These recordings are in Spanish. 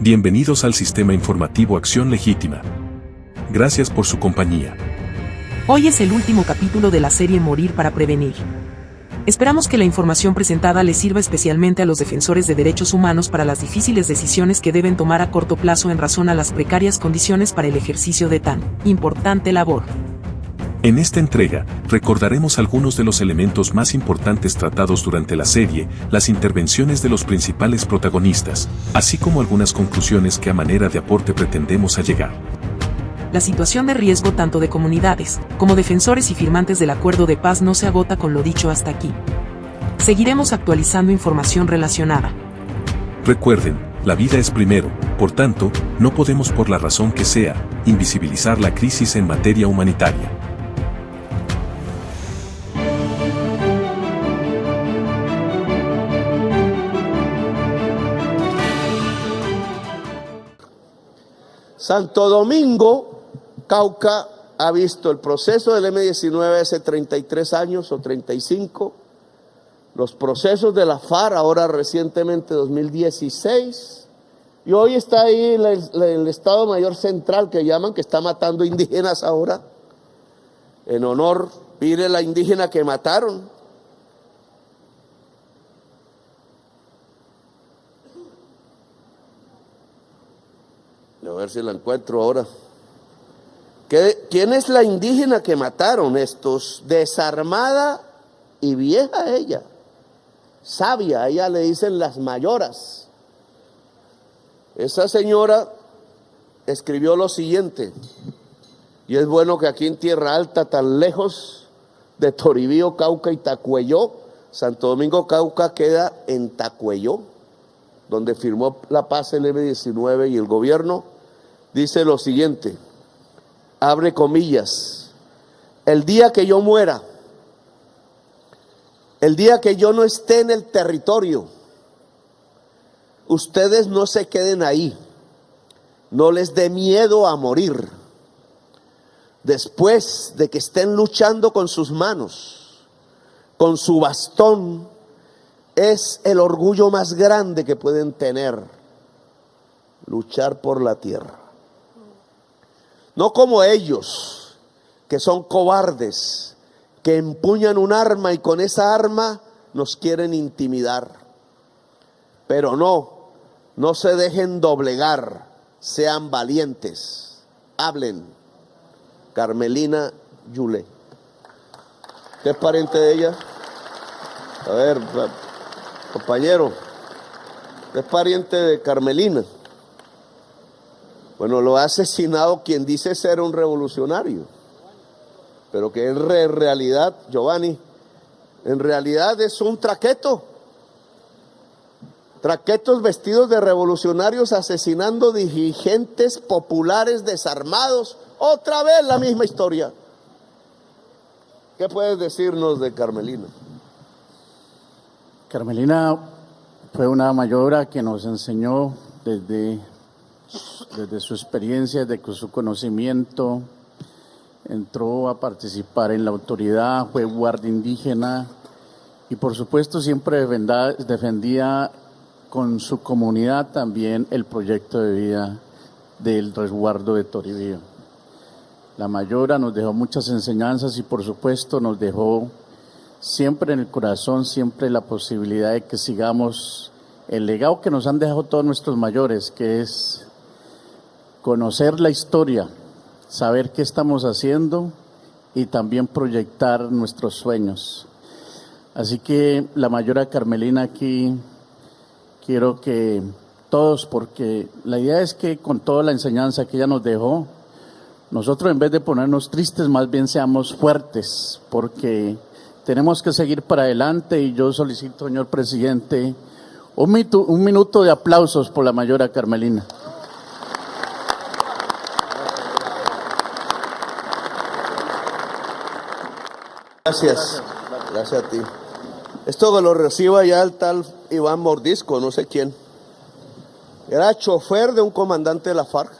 Bienvenidos al Sistema Informativo Acción Legítima. Gracias por su compañía. Hoy es el último capítulo de la serie Morir para Prevenir. Esperamos que la información presentada les sirva especialmente a los defensores de derechos humanos para las difíciles decisiones que deben tomar a corto plazo en razón a las precarias condiciones para el ejercicio de tan importante labor. En esta entrega, recordaremos algunos de los elementos más importantes tratados durante la serie, las intervenciones de los principales protagonistas, así como algunas conclusiones que a manera de aporte pretendemos llegar. La situación de riesgo tanto de comunidades, como defensores y firmantes del acuerdo de paz no se agota con lo dicho hasta aquí. Seguiremos actualizando información relacionada. Recuerden, la vida es primero, por tanto, no podemos por la razón que sea, invisibilizar la crisis en materia humanitaria. Santo Domingo, Cauca, ha visto el proceso del M-19 hace 33 años o 35, los procesos de la FARC ahora recientemente 2016, y hoy está ahí el Estado Mayor Central que llaman, que está matando indígenas ahora, en honor, mire la indígena que mataron. A ver si la encuentro ahora. ¿Quién es la indígena que mataron estos? Desarmada y vieja ella, sabia, a ella le dicen las mayoras. Esa señora escribió lo siguiente, y es bueno que aquí en Tierra Alta, tan lejos de Toribío, Cauca y Tacuelló, Santo Domingo, Cauca queda en Tacuelló, donde firmó la paz el M-19 y el gobierno, dice lo siguiente, abre comillas, el día que yo muera, el día que yo no esté en el territorio, ustedes no se queden ahí, no les dé miedo a morir. Después de que estén luchando con sus manos, con su bastón, es el orgullo más grande que pueden tener, luchar por la tierra. No como ellos, que son cobardes, que empuñan un arma y con esa arma nos quieren intimidar. Pero no se dejen doblegar, sean valientes, hablen. Carmelina Yule. ¿Usted es pariente de ella? A ver, compañero, es pariente de Carmelina. Bueno, lo ha asesinado quien dice ser un revolucionario, pero que en realidad, Giovanni, en realidad es un traqueto. Traquetos vestidos de revolucionarios asesinando dirigentes populares desarmados. Otra vez la misma historia. ¿Qué puedes decirnos de Carmelina? Carmelina fue una mayora que nos enseñó desde su experiencia, desde su conocimiento, entró a participar en la autoridad, fue guardia indígena y por supuesto siempre defendía con su comunidad también el proyecto de vida del resguardo de Toribío. La mayora nos dejó muchas enseñanzas y por supuesto nos dejó siempre en el corazón, siempre la posibilidad de que sigamos el legado que nos han dejado todos nuestros mayores, que es conocer la historia, saber qué estamos haciendo y también proyectar nuestros sueños. Así que la mayora Carmelina aquí, quiero que todos, porque la idea es que con toda la enseñanza que ella nos dejó, nosotros en vez de ponernos tristes, más bien seamos fuertes, porque tenemos que seguir para adelante y yo solicito, señor presidente, un minuto de aplausos por la mayora Carmelina. Gracias a ti. Esto que lo reciba ya el tal Iván Mordisco, no sé quién. Era chofer de un comandante de la FARC.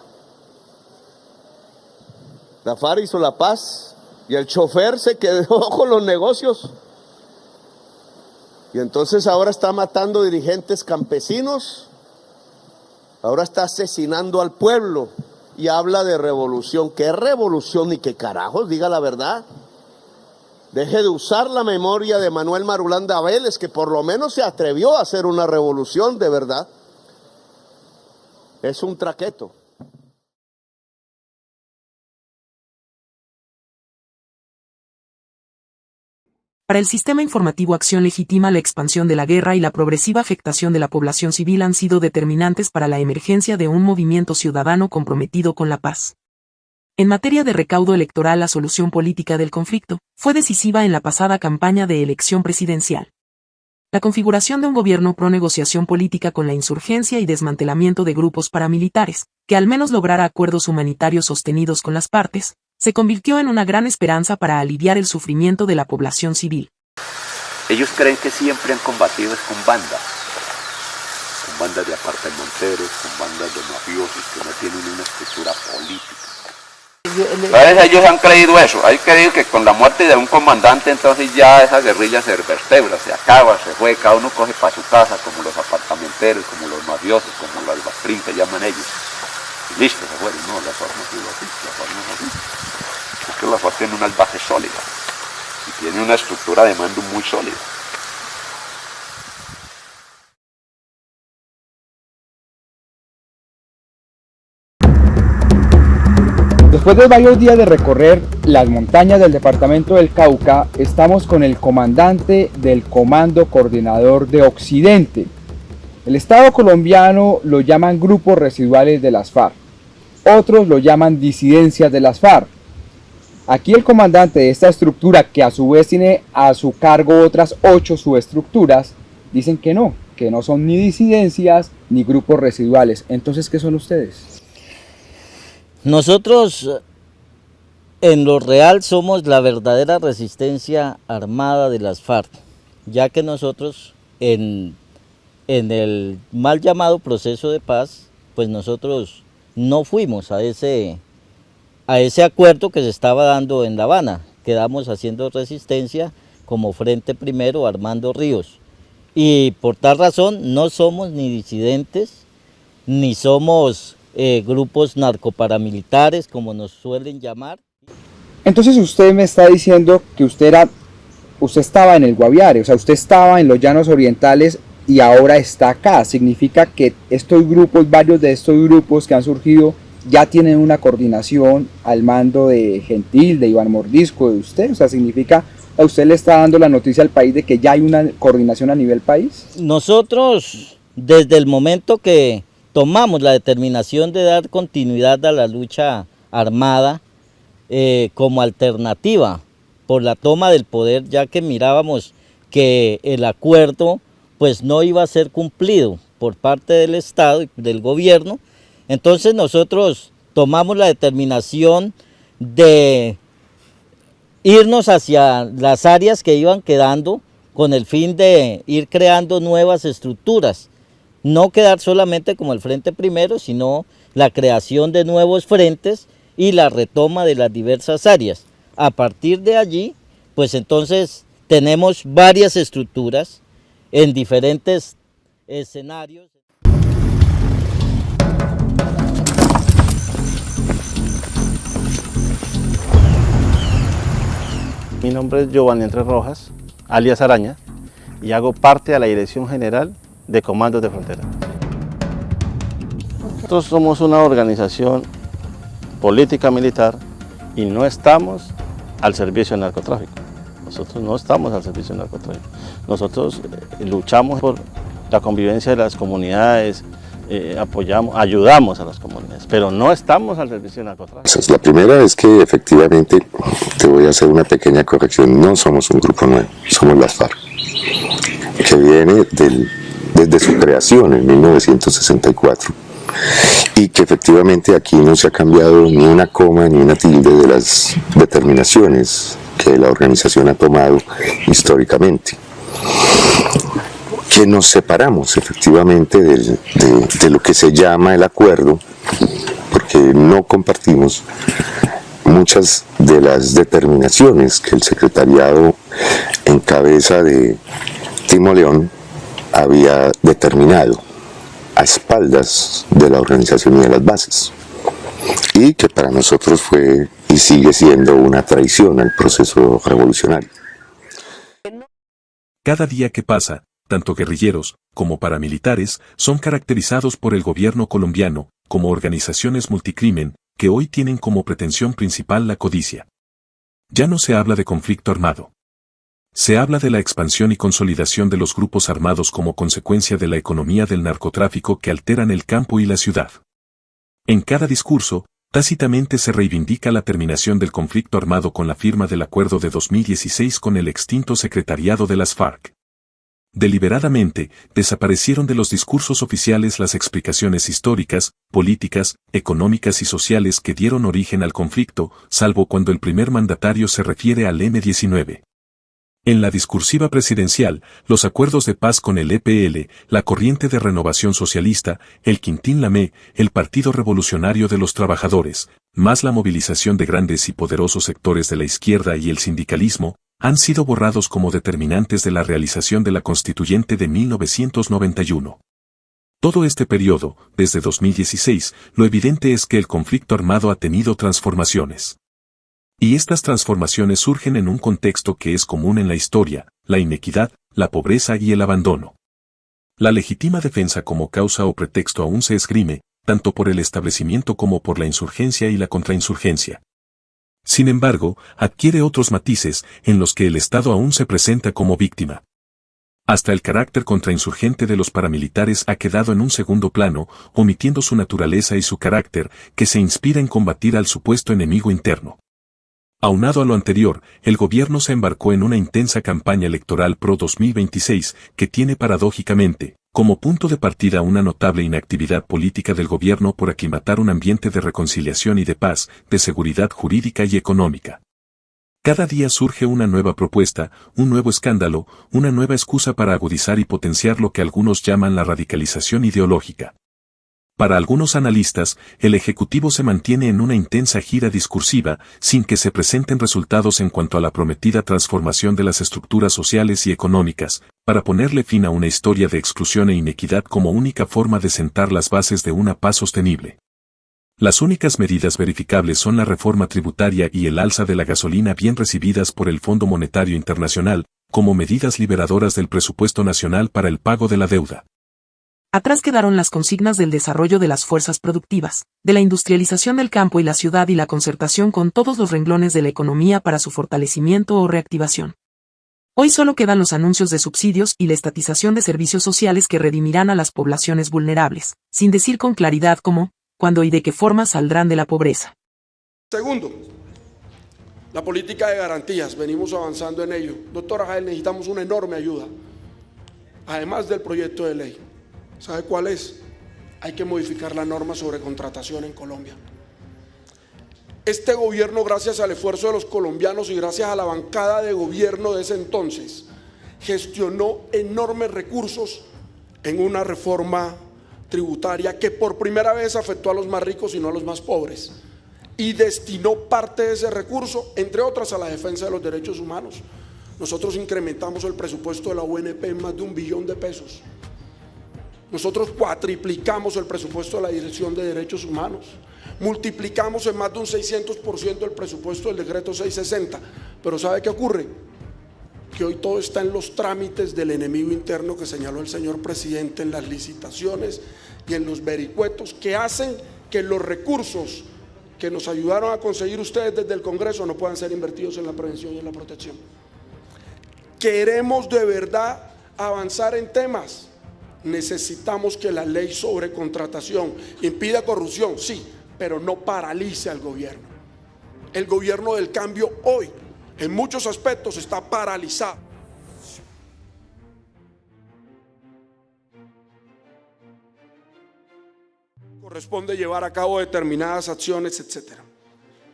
La FARC hizo la paz y el chofer se quedó con los negocios. Y entonces ahora está matando dirigentes campesinos Ahora está asesinando al pueblo y habla de revolución. ¿Qué revolución ni qué carajos? Diga la verdad. Deje de usar la memoria de Manuel Marulanda Vélez, que por lo menos se atrevió a hacer una revolución de verdad. Es un traqueto. Para el sistema informativo Acción Legítima, la expansión de la guerra y la progresiva afectación de la población civil han sido determinantes para la emergencia de un movimiento ciudadano comprometido con la paz. En materia de recaudo electoral, la solución política del conflicto fue decisiva en la pasada campaña de elección presidencial. La configuración de un gobierno pro negociación política con la insurgencia y desmantelamiento de grupos paramilitares, que al menos lograra acuerdos humanitarios sostenidos con las partes, se convirtió en una gran esperanza para aliviar el sufrimiento de la población civil. Ellos creen que siempre han combatido con bandas de apartamenteros, con bandas de mafiosos que no tienen una estructura política. Entonces ellos han creído eso, han creído que con la muerte de un comandante entonces ya esa guerrilla se vertebra, se acaba, se fue, cada uno coge para su casa, como los apartamenteros, como los mafiosos, como los albacrín que llaman ellos. Y listo, se fueron. No, la FARC no ha sido así, la FARC no es así. Es que la FARC tiene unas bases sólidas y tiene una estructura de mando muy sólida. Después de varios días de recorrer las montañas del departamento del Cauca, estamos con el comandante del Comando Coordinador de Occidente. El Estado colombiano lo llaman grupos residuales de las FARC, otros lo llaman disidencias de las FARC. Aquí el comandante de esta estructura, que a su vez tiene a su cargo otras 8 subestructuras, dicen que no son ni disidencias ni grupos residuales. Entonces, ¿qué son ustedes? Nosotros en lo real somos la verdadera resistencia armada de las FARC, ya que nosotros en el mal llamado proceso de paz, pues nosotros no fuimos a ese acuerdo que se estaba dando en La Habana. Quedamos haciendo resistencia como Frente Primero Armando Ríos. Y por tal razón no somos ni disidentes, ni somos grupos narcoparamilitares, como nos suelen llamar. Entonces usted me está diciendo que usted estaba en el Guaviare, o sea, usted estaba en los Llanos Orientales y ahora está acá. Significa que estos grupos, varios de estos grupos que han surgido, ya tienen una coordinación al mando de Gentil, de Iván Mordisco, de usted. O sea, significa, a usted le está dando la noticia al país de que ya hay una coordinación a nivel país. Nosotros, desde el momento que tomamos la determinación de dar continuidad a la lucha armada como alternativa por la toma del poder, ya que mirábamos que el acuerdo pues no iba a ser cumplido por parte del Estado y del gobierno, entonces nosotros tomamos la determinación de irnos hacia las áreas que iban quedando con el fin de ir creando nuevas estructuras. No quedar solamente como el Frente Primero, sino la creación de nuevos frentes y la retoma de las diversas áreas. A partir de allí, pues entonces tenemos varias estructuras en diferentes escenarios. Mi nombre es Giovanni Entre Rojas, alias Araña, y hago parte de la Dirección General de Comandos de Frontera. Nosotros somos una organización política militar y no estamos al servicio del narcotráfico. Nosotros no estamos al servicio del narcotráfico. Nosotros luchamos por la convivencia de las comunidades, ayudamos a las comunidades, pero no estamos al servicio del narcotráfico. La primera es que efectivamente, te voy a hacer una pequeña corrección, no somos un grupo nuevo, somos las FARC, que viene desde su creación en 1964 y que efectivamente aquí no se ha cambiado ni una coma ni una tilde de las determinaciones que la organización ha tomado históricamente. Que nos separamos efectivamente de lo que se llama el acuerdo, porque no compartimos muchas de las determinaciones que el secretariado en cabeza de Timo León había determinado a espaldas de la organización y de las bases, y que para nosotros fue y sigue siendo una traición al proceso revolucionario. Cada día que pasa, tanto guerrilleros como paramilitares son caracterizados por el gobierno colombiano como organizaciones multicrimen que hoy tienen como pretensión principal la codicia. Ya no se habla de conflicto armado. Se habla de la expansión y consolidación de los grupos armados como consecuencia de la economía del narcotráfico que alteran el campo y la ciudad. En cada discurso, tácitamente se reivindica la terminación del conflicto armado con la firma del acuerdo de 2016 con el extinto secretariado de las FARC. Deliberadamente, desaparecieron de los discursos oficiales las explicaciones históricas, políticas, económicas y sociales que dieron origen al conflicto, salvo cuando el primer mandatario se refiere al M-19. En la discursiva presidencial, los acuerdos de paz con el EPL, la Corriente de Renovación Socialista, el Quintín Lamé, el Partido Revolucionario de los Trabajadores, más la movilización de grandes y poderosos sectores de la izquierda y el sindicalismo, han sido borrados como determinantes de la realización de la Constituyente de 1991. Todo este periodo, desde 2016, lo evidente es que el conflicto armado ha tenido transformaciones. Y estas transformaciones surgen en un contexto que es común en la historia, la inequidad, la pobreza y el abandono. La legítima defensa como causa o pretexto aún se esgrime, tanto por el establecimiento como por la insurgencia y la contrainsurgencia. Sin embargo, adquiere otros matices en los que el Estado aún se presenta como víctima. Hasta el carácter contrainsurgente de los paramilitares ha quedado en un segundo plano, omitiendo su naturaleza y su carácter, que se inspira en combatir al supuesto enemigo interno. Aunado a lo anterior, el gobierno se embarcó en una intensa campaña electoral pro 2026 que tiene paradójicamente, como punto de partida una notable inactividad política del gobierno por aclimatar un ambiente de reconciliación y de paz, de seguridad jurídica y económica. Cada día surge una nueva propuesta, un nuevo escándalo, una nueva excusa para agudizar y potenciar lo que algunos llaman la radicalización ideológica. Para algunos analistas, el Ejecutivo se mantiene en una intensa gira discursiva, sin que se presenten resultados en cuanto a la prometida transformación de las estructuras sociales y económicas, para ponerle fin a una historia de exclusión e inequidad como única forma de sentar las bases de una paz sostenible. Las únicas medidas verificables son la reforma tributaria y el alza de la gasolina bien recibidas por el Fondo Monetario Internacional, como medidas liberadoras del presupuesto nacional para el pago de la deuda. Atrás quedaron las consignas del desarrollo de las fuerzas productivas, de la industrialización del campo y la ciudad y la concertación con todos los renglones de la economía para su fortalecimiento o reactivación. Hoy solo quedan los anuncios de subsidios y la estatización de servicios sociales que redimirán a las poblaciones vulnerables, sin decir con claridad cómo, cuándo y de qué forma saldrán de la pobreza. Segundo, la política de garantías, venimos avanzando en ello. Doctora Jael, necesitamos una enorme ayuda, además del proyecto de ley. ¿Sabe cuál es? Hay que modificar la norma sobre contratación en Colombia. Este gobierno, gracias al esfuerzo de los colombianos y gracias a la bancada de gobierno de ese entonces, gestionó enormes recursos en una reforma tributaria que por primera vez afectó a los más ricos y no a los más pobres, y destinó parte de ese recurso, entre otras, a la defensa de los derechos humanos. Nosotros incrementamos el presupuesto de la UNP en más de 1 billón de pesos. Nosotros cuatriplicamos el presupuesto de la Dirección de Derechos Humanos, multiplicamos en más de un 600% el presupuesto del decreto 660, pero ¿sabe qué ocurre? Que hoy todo está en los trámites del enemigo interno que señaló el señor presidente, en las licitaciones y en los vericuetos que hacen que los recursos que nos ayudaron a conseguir ustedes desde el Congreso no puedan ser invertidos en la prevención y en la protección. Queremos de verdad avanzar en temas. Necesitamos que la ley sobre contratación impida corrupción, sí, pero no paralice al gobierno. El gobierno del cambio hoy, en muchos aspectos, está paralizado. Corresponde llevar a cabo determinadas acciones, etcétera.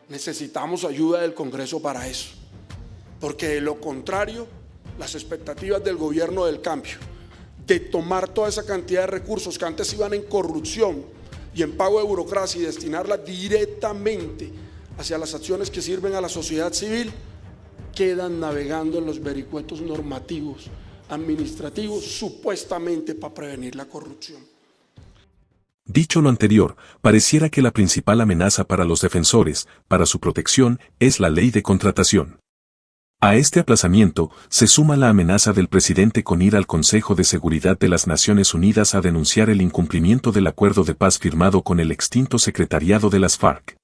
Necesitamos ayuda del Congreso para eso, porque de lo contrario, las expectativas del gobierno del cambio de tomar toda esa cantidad de recursos que antes iban en corrupción y en pago de burocracia y destinarla directamente hacia las acciones que sirven a la sociedad civil, quedan navegando en los vericuetos normativos, administrativos, supuestamente para prevenir la corrupción. Dicho lo anterior, pareciera que la principal amenaza para los defensores, para su protección, es la ley de contratación. A este aplazamiento se suma la amenaza del presidente con ir al Consejo de Seguridad de las Naciones Unidas a denunciar el incumplimiento del acuerdo de paz firmado con el extinto secretariado de las FARC.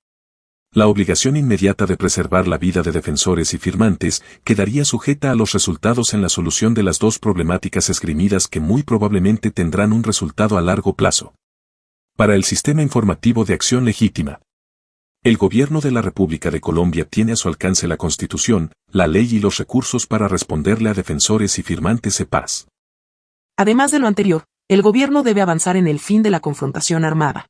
La obligación inmediata de preservar la vida de defensores y firmantes quedaría sujeta a los resultados en la solución de las dos problemáticas esgrimidas que muy probablemente tendrán un resultado a largo plazo. Para el Sistema Informativo de Acción Legítima, el Gobierno de la República de Colombia tiene a su alcance la Constitución, la ley y los recursos para responderle a defensores y firmantes de paz. Además de lo anterior, el gobierno debe avanzar en el fin de la confrontación armada.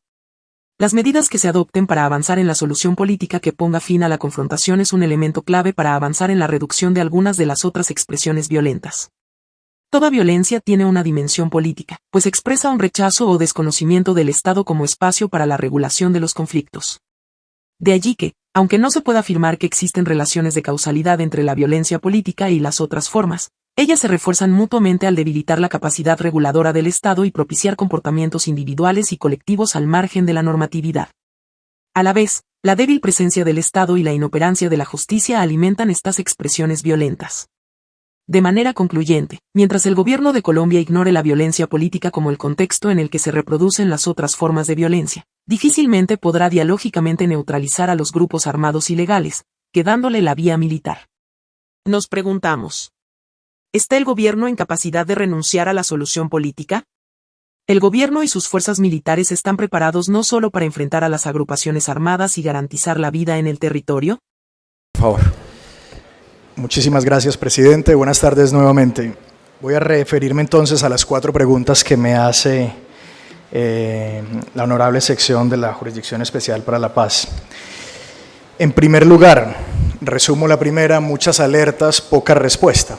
Las medidas que se adopten para avanzar en la solución política que ponga fin a la confrontación es un elemento clave para avanzar en la reducción de algunas de las otras expresiones violentas. Toda violencia tiene una dimensión política, pues expresa un rechazo o desconocimiento del Estado como espacio para la regulación de los conflictos. De allí que, aunque no se pueda afirmar que existen relaciones de causalidad entre la violencia política y las otras formas, ellas se refuerzan mutuamente al debilitar la capacidad reguladora del Estado y propiciar comportamientos individuales y colectivos al margen de la normatividad. A la vez, la débil presencia del Estado y la inoperancia de la justicia alimentan estas expresiones violentas. De manera concluyente, mientras el gobierno de Colombia ignore la violencia política como el contexto en el que se reproducen las otras formas de violencia, difícilmente podrá dialógicamente neutralizar a los grupos armados ilegales, quedándole la vía militar. Nos preguntamos: ¿está el gobierno en capacidad de renunciar a la solución política? El gobierno y sus fuerzas militares están preparados no solo para enfrentar a las agrupaciones armadas y garantizar la vida en el territorio. Por favor. Muchísimas gracias, presidente. Buenas tardes nuevamente. Voy a referirme entonces a las 4 preguntas que me hace la honorable sección de la Jurisdicción Especial para la Paz. En primer lugar, resumo la primera: muchas alertas, poca respuesta.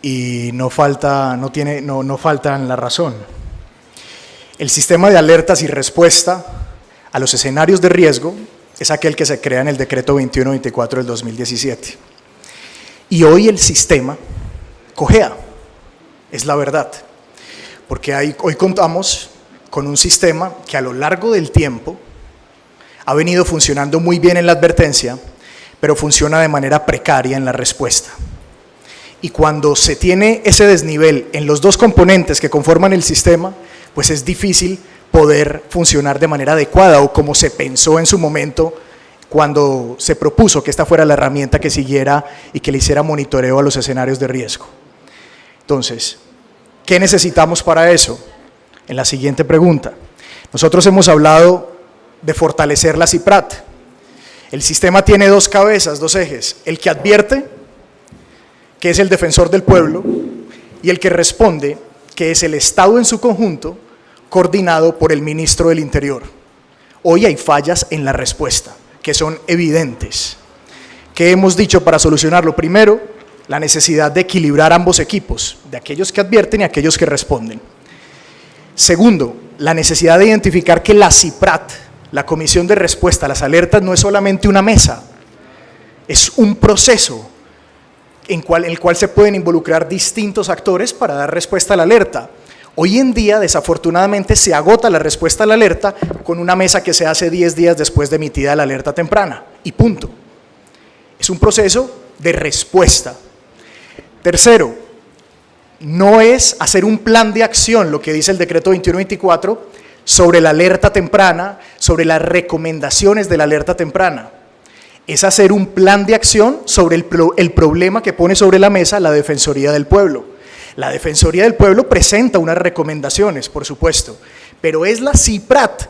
Y no faltan la razón. El sistema de alertas y respuesta a los escenarios de riesgo es aquel que se crea en el decreto 2124 del 2017. Y hoy el sistema cojea, es la verdad, porque hoy contamos con un sistema que a lo largo del tiempo ha venido funcionando muy bien en la advertencia, pero funciona de manera precaria en la respuesta. Y cuando se tiene ese desnivel en los dos componentes que conforman el sistema, pues es difícil poder funcionar de manera adecuada o como se pensó en su momento cuando se propuso que esta fuera la herramienta que siguiera y que le hiciera monitoreo a los escenarios de riesgo. Entonces, ¿qué necesitamos para eso? En la siguiente pregunta. Nosotros hemos hablado de fortalecer la CIPRAT. El sistema tiene 2 cabezas, 2 ejes: el que advierte, que es el defensor del pueblo, y el que responde, que es el Estado en su conjunto, coordinado por el ministro del Interior. Hoy hay fallas en la respuesta, que son evidentes. ¿Qué hemos dicho para solucionarlo? Primero, la necesidad de equilibrar ambos equipos, de aquellos que advierten y aquellos que responden. Segundo, la necesidad de identificar que la CIPRAT, la Comisión de Respuesta a las Alertas, no es solamente una mesa, es un proceso en el cual se pueden involucrar distintos actores para dar respuesta a la alerta. Hoy en día, desafortunadamente, se agota la respuesta a la alerta con una mesa que se hace 10 días después de emitida la alerta temprana, y punto. Es un proceso de respuesta. Tercero, no es hacer un plan de acción, lo que dice el decreto 2124, sobre la alerta temprana, sobre las recomendaciones de la alerta temprana. Es hacer un plan de acción sobre el problema que pone sobre la mesa la Defensoría del Pueblo. La Defensoría del Pueblo presenta unas recomendaciones, por supuesto, pero es la CIPRAT,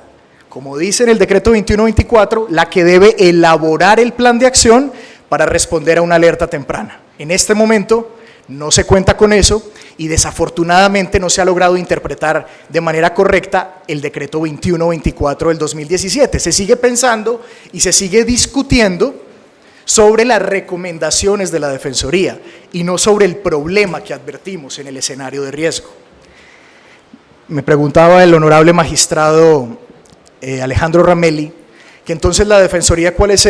como dice en el decreto 2124, la que debe elaborar el plan de acción para responder a una alerta temprana. En este momento no se cuenta con eso y desafortunadamente no se ha logrado interpretar de manera correcta el decreto 2124 del 2017. Se sigue pensando y se sigue discutiendo sobre las recomendaciones de la Defensoría y no sobre el problema que advertimos en el escenario de riesgo. Me preguntaba el honorable magistrado Alejandro Ramelli, que entonces la Defensoría, ¿cuál es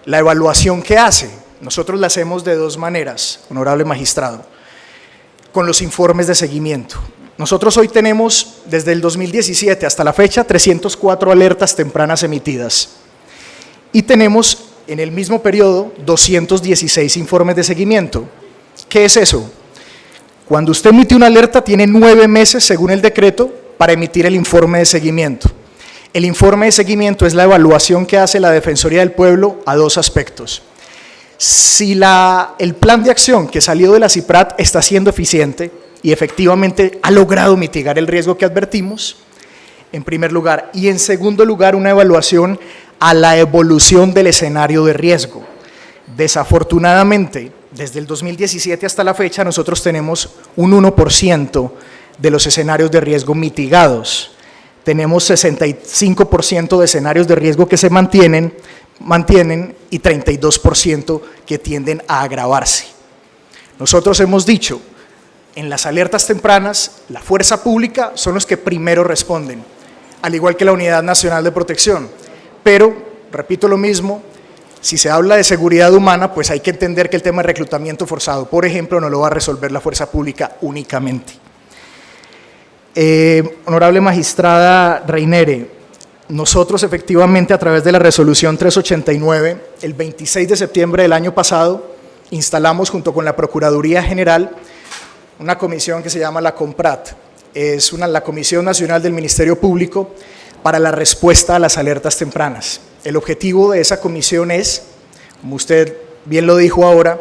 la evaluación que hace? Nosotros la hacemos de 2 maneras, honorable magistrado, con los informes de seguimiento. Nosotros hoy tenemos, desde el 2017 hasta la fecha, 304 alertas tempranas emitidas. Y tenemos, en el mismo periodo, 216 informes de seguimiento. ¿Qué es eso? Cuando usted emite una alerta, tiene 9 meses, según el decreto, para emitir el informe de seguimiento. El informe de seguimiento es la evaluación que hace la Defensoría del Pueblo a 2 aspectos. Si el plan de acción que salió de la CIPRAT está siendo eficiente y efectivamente ha logrado mitigar el riesgo que advertimos, en primer lugar, y en segundo lugar, una evaluación a la evolución del escenario de riesgo. Desafortunadamente, desde el 2017 hasta la fecha, nosotros tenemos un 1% de los escenarios de riesgo mitigados. Tenemos 65% de escenarios de riesgo que se mantienen y 32% que tienden a agravarse. Nosotros hemos dicho, en las alertas tempranas, la fuerza pública son los que primero responden, al igual que la Unidad Nacional de Protección. Pero, repito lo mismo, si se habla de seguridad humana, pues hay que entender que el tema de reclutamiento forzado, por ejemplo, no lo va a resolver la fuerza pública únicamente. Honorable magistrada Reinere, nosotros efectivamente a través de la resolución 389, el 26 de septiembre del año pasado, instalamos junto con la Procuraduría General una comisión que se llama la COMPRAT, es la Comisión Nacional del Ministerio Público para la respuesta a las alertas tempranas. El objetivo de esa comisión es, como usted bien lo dijo ahora,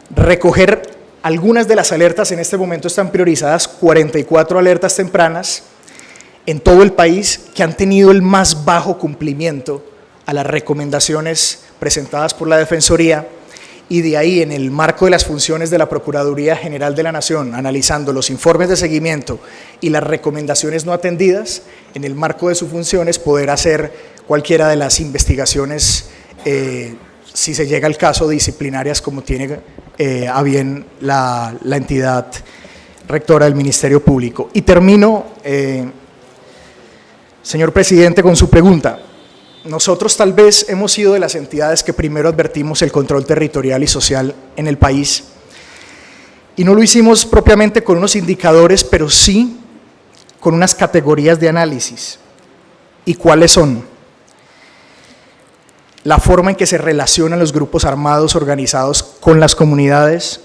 recoger algunas de las alertas. En este momento están priorizadas 44 alertas tempranas en todo el país que han tenido el más bajo cumplimiento a las recomendaciones presentadas por la Defensoría, y de ahí, en el marco de las funciones de la Procuraduría General de la Nación, analizando los informes de seguimiento y las recomendaciones no atendidas, en el marco de sus funciones poder hacer cualquiera de las investigaciones, si se llega al caso, disciplinarias, como tiene a bien la entidad rectora del Ministerio Público. Y termino, señor presidente, con su pregunta. Nosotros tal vez hemos sido de las entidades que primero advertimos el control territorial y social en el país, y no lo hicimos propiamente con unos indicadores, pero sí con unas categorías de análisis. ¿Y cuáles son? La forma en que se relacionan los grupos armados organizados con las comunidades,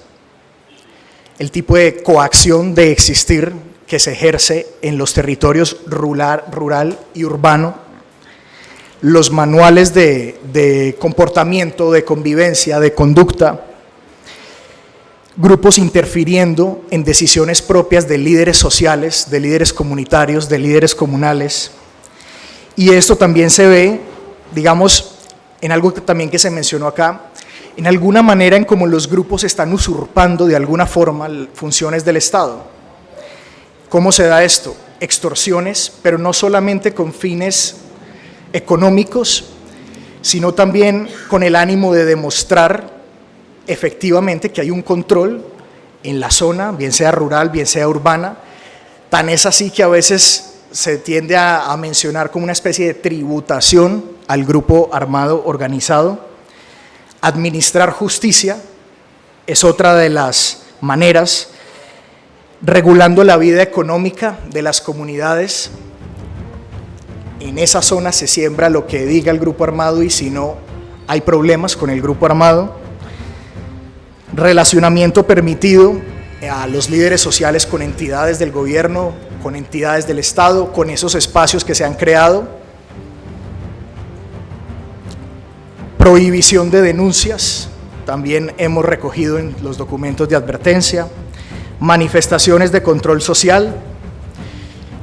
el tipo de coacción de existir que se ejerce en los territorios rural y urbano, los manuales de comportamiento, de convivencia, de conducta, grupos interfiriendo en decisiones propias de líderes sociales, de líderes comunitarios, de líderes comunales. Y esto también se ve, digamos, en algo también que se mencionó acá, en alguna manera en cómo los grupos están usurpando de alguna forma funciones del Estado. ¿Cómo se da esto? Extorsiones, pero no solamente con fines económicos, sino también con el ánimo de demostrar efectivamente que hay un control en la zona, bien sea rural, bien sea urbana. Tan es así que a veces se tiende a mencionar como una especie de tributación al grupo armado organizado. Administrar justicia es otra de las maneras, regulando la vida económica de las comunidades. En esa zona se siembra lo que diga el grupo armado, y si no, hay problemas con el grupo armado. Relacionamiento permitido a los líderes sociales con entidades del gobierno, con entidades del Estado, con esos espacios que se han creado. Prohibición de denuncias, también hemos recogido en los documentos de advertencia. Manifestaciones de control social,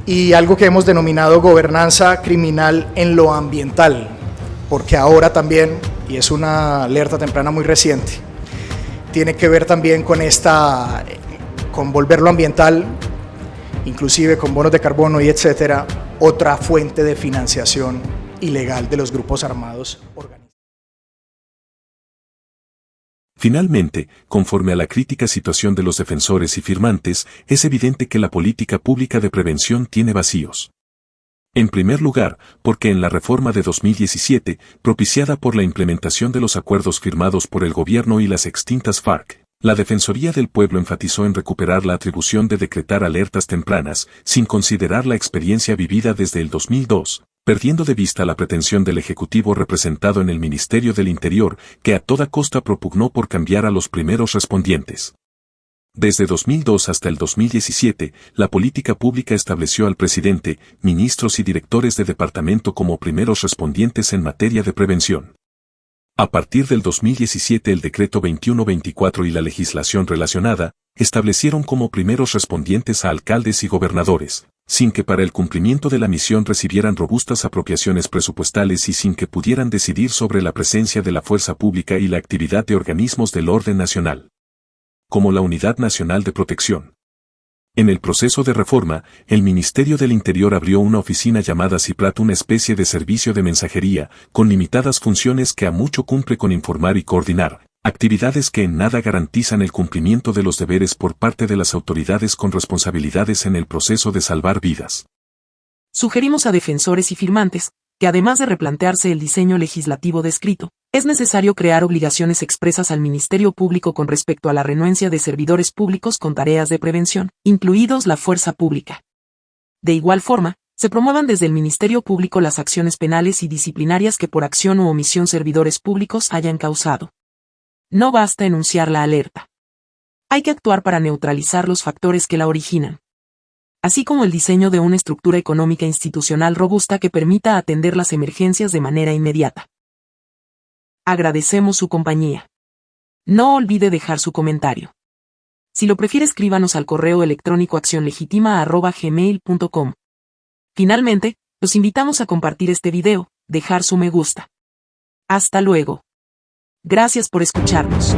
y algo que hemos denominado gobernanza criminal en lo ambiental, porque ahora también, y es una alerta temprana muy reciente, tiene que ver también con volver lo ambiental, inclusive con bonos de carbono y etcétera, otra fuente de financiación ilegal de los grupos armados organizados. Finalmente, conforme a la crítica situación de los defensores y firmantes, es evidente que la política pública de prevención tiene vacíos. En primer lugar, porque en la reforma de 2017, propiciada por la implementación de los acuerdos firmados por el gobierno y las extintas FARC, La Defensoría del Pueblo enfatizó en recuperar la atribución de decretar alertas tempranas, sin considerar la experiencia vivida desde el 2002, perdiendo de vista la pretensión del Ejecutivo representado en el Ministerio del Interior, que a toda costa propugnó por cambiar a los primeros respondientes. Desde 2002 hasta el 2017, la política pública estableció al presidente, ministros y directores de departamento como primeros respondientes en materia de prevención. A partir del 2017 el decreto 2124 y la legislación relacionada, establecieron como primeros respondientes a alcaldes y gobernadores, sin que para el cumplimiento de la misión recibieran robustas apropiaciones presupuestales y sin que pudieran decidir sobre la presencia de la fuerza pública y la actividad de organismos del orden nacional, como la Unidad Nacional de Protección. En el proceso de reforma, el Ministerio del Interior abrió una oficina llamada CIPRAT, una especie de servicio de mensajería, con limitadas funciones que a mucho cumple con informar y coordinar, actividades que en nada garantizan el cumplimiento de los deberes por parte de las autoridades con responsabilidades en el proceso de salvar vidas. Sugerimos a defensores y firmantes, que además de replantearse el diseño legislativo descrito, es necesario crear obligaciones expresas al Ministerio Público con respecto a la renuencia de servidores públicos con tareas de prevención, incluidos la fuerza pública. De igual forma, se promuevan desde el Ministerio Público las acciones penales y disciplinarias que por acción u omisión servidores públicos hayan causado. No basta enunciar la alerta. Hay que actuar para neutralizar los factores que la originan, así como el diseño de una estructura económica institucional robusta que permita atender las emergencias de manera inmediata. Agradecemos su compañía. No olvide dejar su comentario. Si lo prefiere, escríbanos al correo electrónico accionlegitima@gmail.com. Finalmente, los invitamos a compartir este video, dejar su me gusta. Hasta luego. Gracias por escucharnos.